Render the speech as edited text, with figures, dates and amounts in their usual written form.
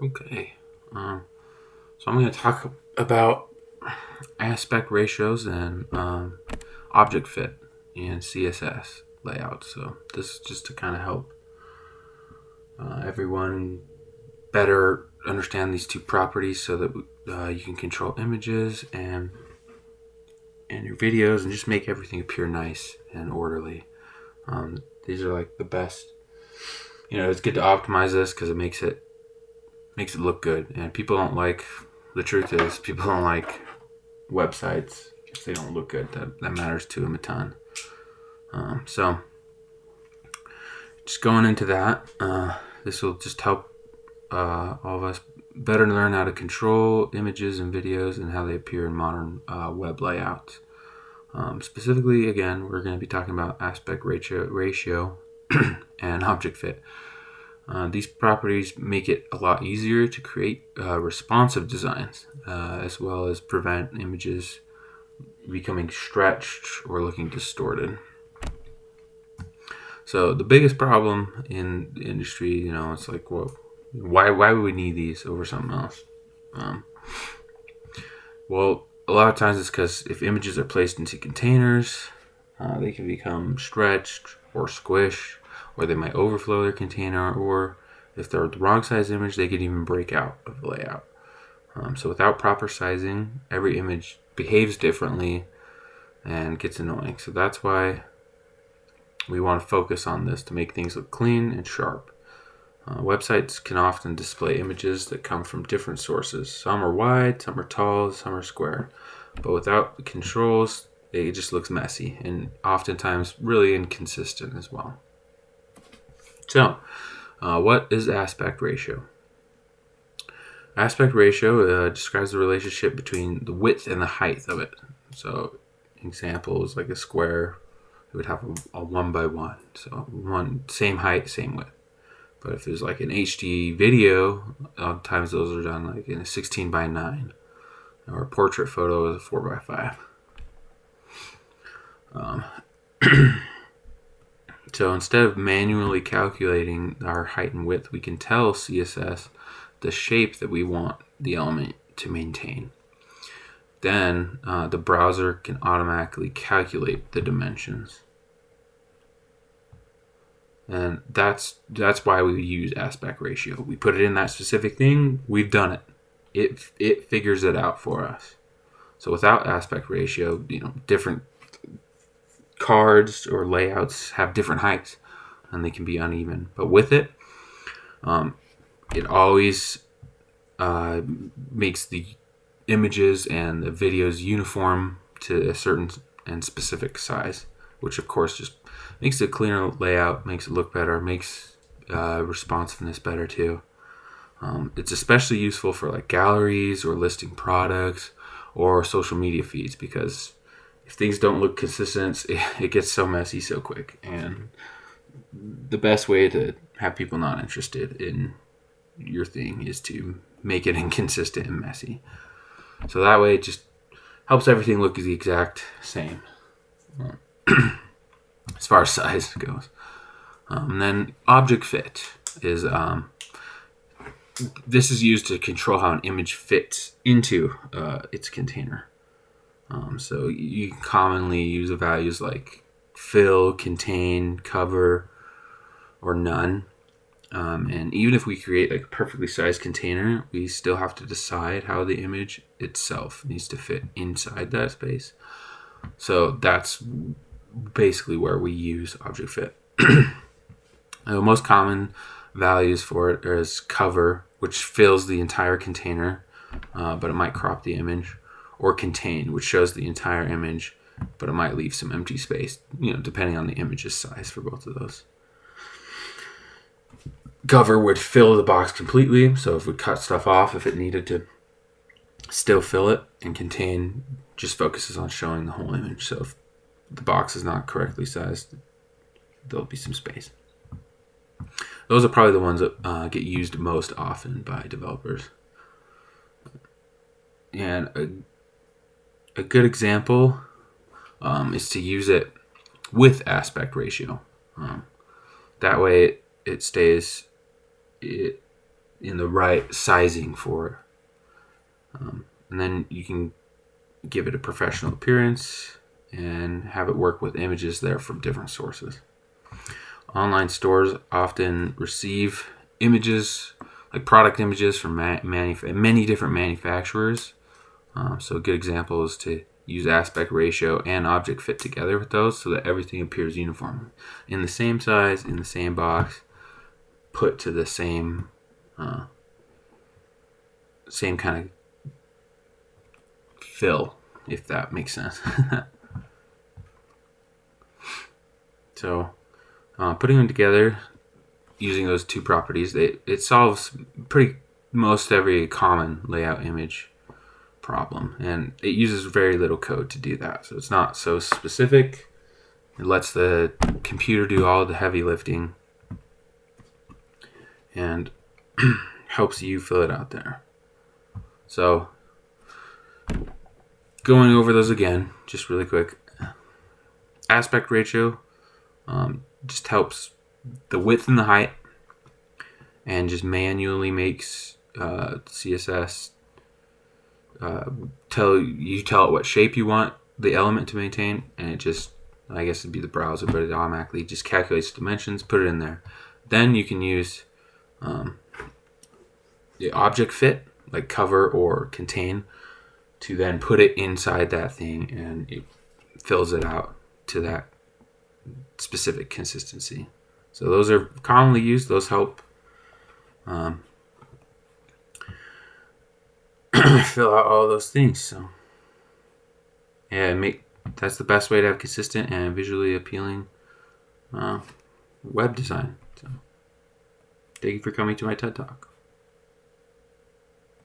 Okay. So I'm going to talk about aspect ratios and object fit in CSS layout. So this is just to kind of help everyone better understand these two properties so that you can control images and your videos and just make everything appear nice and orderly. These are like the best. It's good to optimize this because it makes it look good. And people don't like. The truth is, people don't like websites if they don't look good. That matters to them a ton. So just going into that, this will just help all of us better learn how to control images and videos and how they appear in modern web layouts. Specifically, again, we're going to be talking about aspect ratio and object fit. These properties make it a lot easier to create responsive designs, as well as prevent images becoming stretched or looking distorted. So the biggest problem in the industry, it's like, well, why would we need these over something else? Well, a lot of times it's because if images are placed into containers, they can become stretched or squished, or they might overflow their container, or if they're the wrong size image, they could even break out of the layout. So without proper sizing, every image behaves differently and gets annoying. So that's why we want to focus on this to make things look clean and sharp. Websites can often display images that come from different sources. Some are wide, some are tall, some are square. But without the controls, it just looks messy and oftentimes really inconsistent as well. So, what is aspect ratio? Aspect ratio describes the relationship between the width and the height of it. So, example is like a square. It would have a 1 by 1. So, same height, same width. But if there's like an HD video, oftentimes those are done like in a 16 by 9. Or a portrait photo is a 4 by 5. So instead of manually calculating our height and width, we can tell CSS the shape that we want the element to maintain. Then the browser can automatically calculate the dimensions. And that's why we use aspect ratio. We put it in that specific thing, we've done it. It figures it out for us. So without aspect ratio, different cards or layouts have different heights and they can be uneven. But with it, it always makes the images and the videos uniform to a certain and specific size, which of course just makes it a cleaner layout, makes it look better, makes responsiveness better too. It's especially useful for like galleries or listing products or social media feeds, because if things don't look consistent, it gets so messy so quick. And the best way to have people not interested in your thing is to make it inconsistent and messy. So that way it just helps everything look the exact same as far as size goes. And then object fit is this is used to control how an image fits into its container. So you can commonly use values like fill, contain, cover, or none. And even if we create like a perfectly sized container, we still have to decide how the image itself needs to fit inside that space. So that's basically where we use object fit. The most common values for it is cover, which fills the entire container, but it might crop the image, or contain, which shows the entire image, but it might leave some empty space, depending on the image's size for both of those. Cover would fill the box completely, so if we cut stuff off, if it needed to still fill it, and contain just focuses on showing the whole image. So if the box is not correctly sized, there'll be some space. Those are probably the ones that get used most often by developers. And a good example is to use it with aspect ratio. That way it in the right sizing for it. And then you can give it a professional appearance and have it work with images there from different sources. Online stores often receive images, like product images from many different manufacturers. So a good example is to use aspect ratio and object fit together with those so that everything appears uniform. In the same size, in the same box, put to the same kind of fill, if that makes sense. So putting them together using those two properties, it solves most every common layout image problem, and it uses very little code to do that. So it's not so specific. It lets the computer do all the heavy lifting and helps you fill it out there. So going over those again, just really quick. Aspect ratio just helps the width and the height, and just manually makes CSS tell it what shape you want the element to maintain, and it just, I guess it'd be the browser, but it automatically just calculates dimensions, put it in there. Then you can use the object fit, like cover or contain, to then put it inside that thing, and it fills it out to that specific consistency. So those are commonly used. Those help fill out all those things. So yeah, that's the best way to have consistent and visually appealing web design. So thank you for coming to my TED Talk.